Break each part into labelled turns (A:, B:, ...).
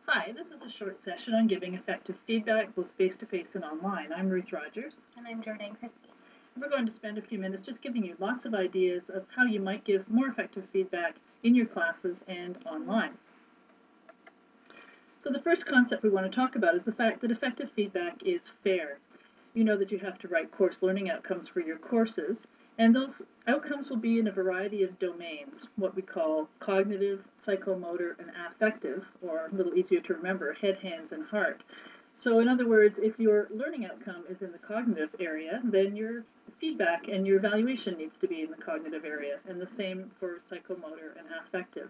A: Hi, this is a short session on giving effective feedback both face-to-face and online. I'm Ruth Rogers.
B: And I'm Jordan Christie.
A: We're going to spend a few minutes just giving you lots of ideas of how you might give more effective feedback in your classes and online. So the first concept we want to talk about is the fact that effective feedback is fair. You know that you have to write course learning outcomes for your courses, and those outcomes will be in a variety of domains, what we call cognitive, psychomotor, and affective, or a little easier to remember, head, hands, and heart. So in other words, if your learning outcome is in the cognitive area, then your feedback and your evaluation needs to be in the cognitive area, and the same for psychomotor and affective.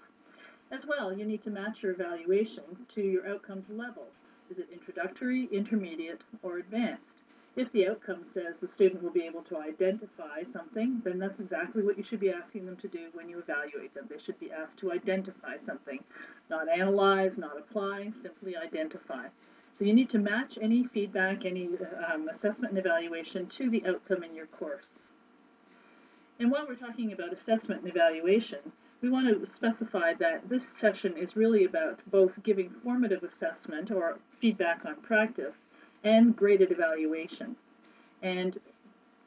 A: As well, you need to match your evaluation to your outcomes level. Is it introductory, intermediate, or advanced? If the outcome says the student will be able to identify something, then that's exactly what you should be asking them to do when you evaluate them. They should be asked to identify something, not analyze, not apply, simply identify. So you need to match any feedback, any assessment and evaluation to the outcome in your course. And while we're talking about assessment and evaluation, we want to specify that this session is really about both giving formative assessment or feedback on practice and graded evaluation. And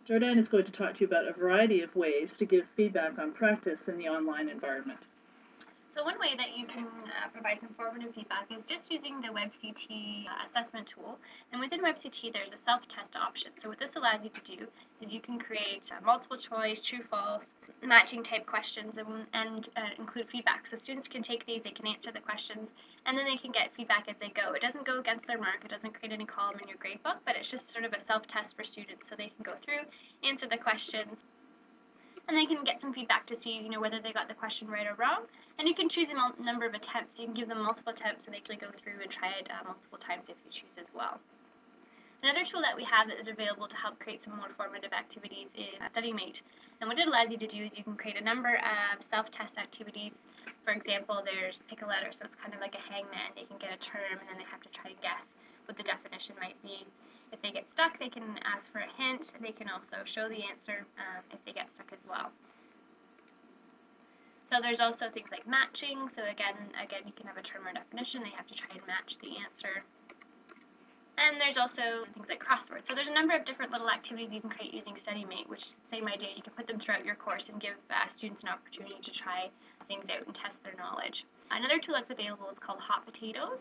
A: Jordan is going to talk to you about a variety of ways to give feedback on practice in the online environment.
B: So one way that you can provide some formative feedback is just using the WebCT assessment tool. And within WebCT, there's a self-test option. So what this allows you to do is you can create multiple choice, true, false, matching type questions and include feedback. So students can take these, they can answer the questions, and then they can get feedback as they go. It doesn't go against their mark, it doesn't create any column in your gradebook, but it's just sort of a self-test for students. So they can go through, answer the questions, and they can get some feedback to see, whether they got the question right or wrong. And you can choose a number of attempts. You can give them multiple attempts, and they can go through and try it multiple times if you choose as well. Another tool that we have that is available to help create some more formative activities is StudyMate. And what it allows you to do is you can create a number of self-test activities. For example, there's pick a letter, so it's kind of like a hangman. They can get a term, and then they have to try to guess what the definition might be. If they get stuck, they can ask for a hint. They can also show the answer if they get stuck as well. So there's also things like matching. So again, you can have a term or definition. They have to try and match the answer. And there's also things like crosswords. So there's a number of different little activities you can create using StudyMate, which, same idea, you can put them throughout your course and give students an opportunity to try things out and test their knowledge. Another tool that's available is called Hot Potatoes.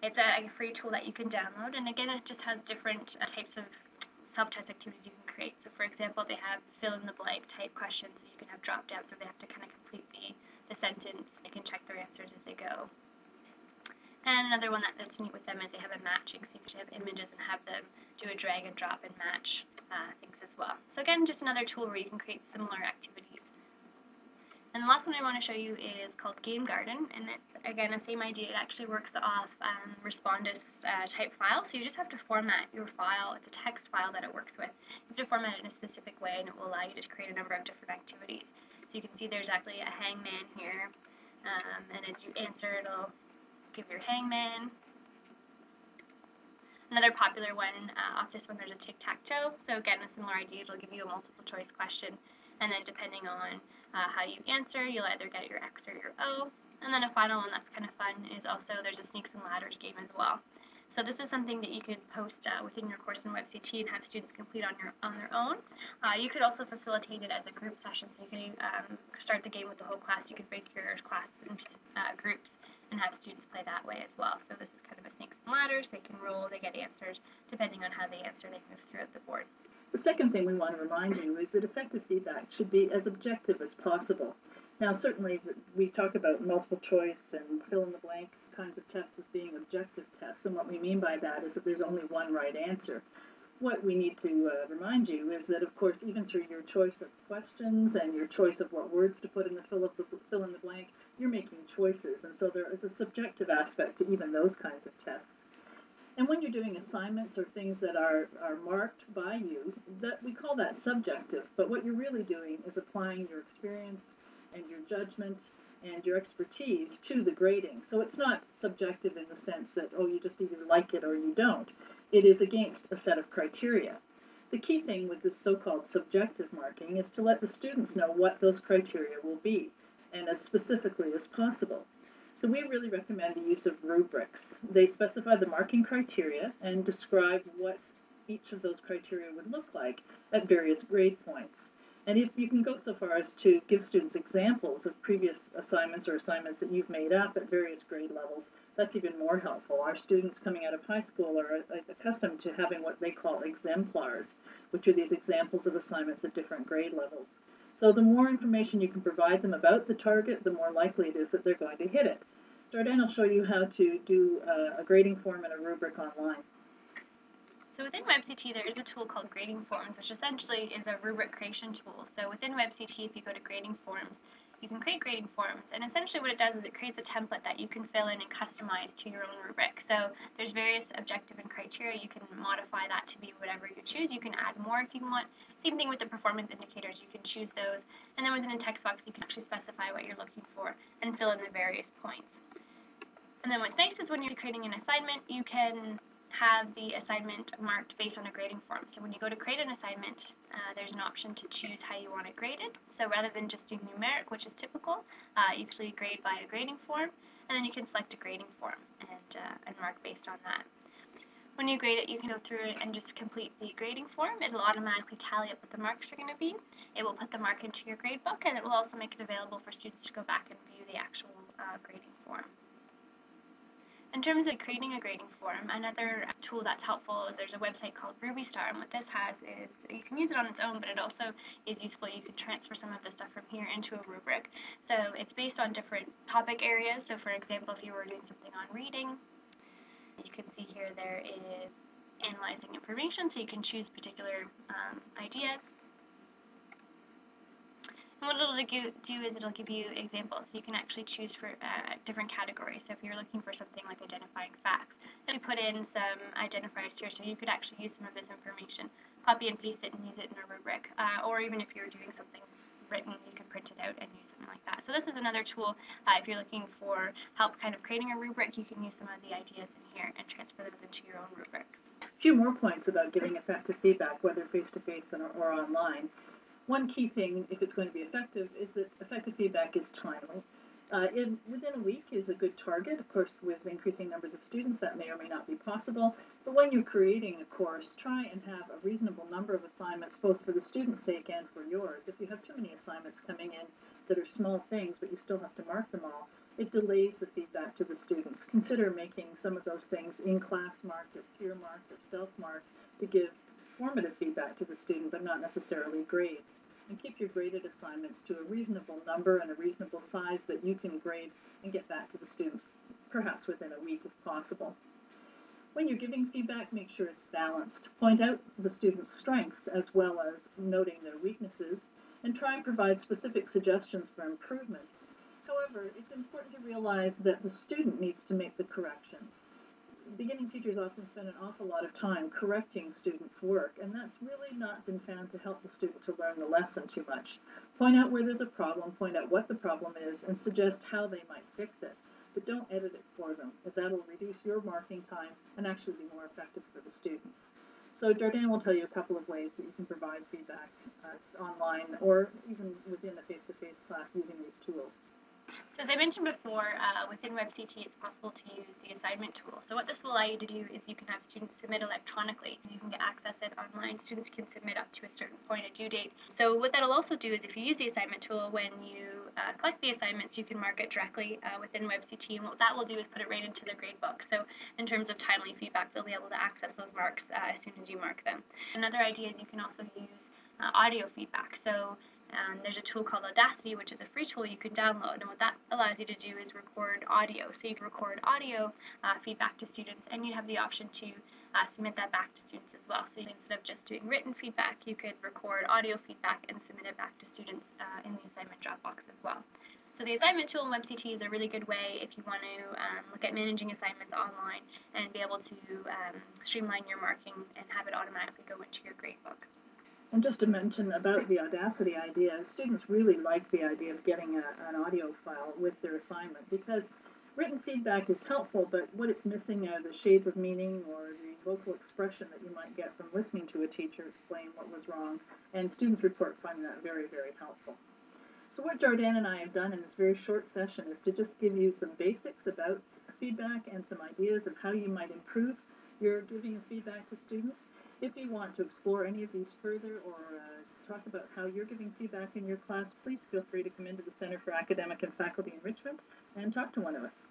B: It's a free tool that you can download, and again, it just has different types of self-test activities you can create. So for example, they have fill-in-the-blank type questions, so you can have drop-downs where they have to kind of complete the sentence. They can check their answers as they go. And another one that's neat with them is they have a matching, so you can have images and have them do a drag and drop and match things as well. So again, just another tool where you can create similar activities. And the last one I want to show you is called Game Garden, and it's, again, the same idea. It actually works off Respondus type file, so you just have to format your file. It's a text file that it works with. You have to format it in a specific way, and it will allow you to create a number of different activities. So you can see there's actually a hangman here, and as you answer, it'll give your hangman. Another popular one, off this one, there's a tic-tac-toe. So again, a similar idea. It'll give you a multiple choice question, and then depending on how you answer, you'll either get your X or your O. And then a final one that's kind of fun is also there's a snakes and ladders game as well. So this is something that you could post within your course in WebCT and have students complete on their own. You could also facilitate it as a group session, so you can start the game with the whole class. You could break your class into groups and have students play that way as well. So this is kind of a snakes and ladders. They can roll, they get answers. Depending on how they answer, they move throughout the board.
A: The second thing we want to remind you is that effective feedback should be as objective as possible. Now, certainly, we talk about multiple choice and fill-in-the-blank kinds of tests as being objective tests, and what we mean by that is that there's only one right answer. What we need to remind you is that, of course, even through your choice of questions and your choice of what words to put in the fill-in-the-blank, you're making choices, and so there is a subjective aspect to even those kinds of tests. And when you're doing assignments or things that are marked by you, that we call that subjective, but what you're really doing is applying your experience and your judgment and your expertise to the grading. So it's not subjective in the sense that, oh, you just either like it or you don't. It is against a set of criteria. The key thing with this so-called subjective marking is to let the students know what those criteria will be, and as specifically as possible. So we really recommend the use of rubrics. They specify the marking criteria and describe what each of those criteria would look like at various grade points. And if you can go so far as to give students examples of previous assignments or assignments that you've made up at various grade levels, that's even more helpful. Our students coming out of high school are accustomed to having what they call exemplars, which are these examples of assignments at different grade levels. So the more information you can provide them about the target, the more likely it is that they're going to hit it. Jardine will show you how to do a grading form and a rubric online.
B: So within WebCT, there is a tool called Grading Forms, which essentially is a rubric creation tool. So within WebCT, if you go to Grading Forms, you can create grading forms, and essentially what it does is it creates a template that you can fill in and customize to your own rubric. So there's various objective and criteria. You can modify that to be whatever you choose. You can add more if you want. Same thing with the performance indicators. You can choose those, and then within the text box, you can actually specify what you're looking for and fill in the various points. And then what's nice is when you're creating an assignment, you can have the assignment marked based on a grading form. So when you go to create an assignment, there's an option to choose how you want it graded. So rather than just doing numeric, which is typical, you actually grade by a grading form, and then you can select a grading form and mark based on that. When you grade it, you can go through it and just complete the grading form. It'll automatically tally up what the marks are going to be. It will put the mark into your grade book, and it will also make it available for students to go back and view the actual grading form. In terms of creating a grading form, another tool that's helpful is there's a website called RubyStar, and what this has is you can use it on its own, but it also is useful. You can transfer some of the stuff from here into a rubric. So it's based on different topic areas. So for example, if you were doing something on reading, you can see here there is analyzing information, so you can choose particular ideas. And what it'll do is it'll give you examples, so you can actually choose for different categories. So if you're looking for something like identifying facts, then you put in some identifiers here, so you could actually use some of this information, copy and paste it and use it in a rubric. Or even if you're doing something written, you can print it out and use something like that. So this is another tool. If you're looking for help kind of creating a rubric, you can use some of the ideas in here and transfer those into your own rubrics.
A: A few more points about giving effective feedback, whether face-to-face or online. One key thing, if it's going to be effective, is that effective feedback is timely. Within a week is a good target. Of course, with increasing numbers of students, that may or may not be possible. But when you're creating a course, try and have a reasonable number of assignments, both for the student's sake and for yours. If you have too many assignments coming in that are small things, but you still have to mark them all, it delays the feedback to the students. Consider making some of those things in-class marked or peer marked or self-marked to give formative feedback to the student, but not necessarily grades. And keep your graded assignments to a reasonable number and a reasonable size that you can grade and get back to the students, perhaps within a week if possible. When you're giving feedback, make sure it's balanced. Point out the student's strengths as well as noting their weaknesses, and try and provide specific suggestions for improvement. However, it's important to realize that the student needs to make the corrections. Beginning teachers often spend an awful lot of time correcting students' work, and that's really not been found to help the student to learn the lesson too much. Point out where there's a problem, point out what the problem is, and suggest how they might fix it. But don't edit it for them. That'll reduce your marking time and actually be more effective for the students. So Jardine will tell you a couple of ways that you can provide feedback online or even within a face-to-face class using these tools.
B: So as I mentioned before, within WebCT, it's possible to use the assignment tool. So what this will allow you to do is you can have students submit electronically. You can access it online. Students can submit up to a certain point, a due date. So what that'll also do is if you use the assignment tool, when you collect the assignments, you can mark it directly within WebCT. And what that will do is put it right into the gradebook. So in terms of timely feedback, they'll be able to access those marks as soon as you mark them. Another idea is you can also use audio feedback. So there's a tool called Audacity, which is a free tool you can download, and what that allows you to do is record audio. So you can record audio feedback to students, and you have the option to submit that back to students as well. So instead of just doing written feedback, you could record audio feedback and submit it back to students in the assignment Dropbox as well. So the assignment tool in WebCT is a really good way if you want to look at managing assignments online and be able to streamline your marking and have it automatically go into your gradebook.
A: And just to mention about the Audacity idea, students really like the idea of getting an audio file with their assignment because written feedback is helpful, but what it's missing are the shades of meaning or the vocal expression that you might get from listening to a teacher explain what was wrong, and students report finding that very, very helpful. So what Jordan and I have done in this very short session is to just give you some basics about feedback and some ideas of how you might improve your giving of feedback to students. If you want to explore any of these further or talk about how you're giving feedback in your class, please feel free to come into the Center for Academic and Faculty Enrichment and talk to one of us.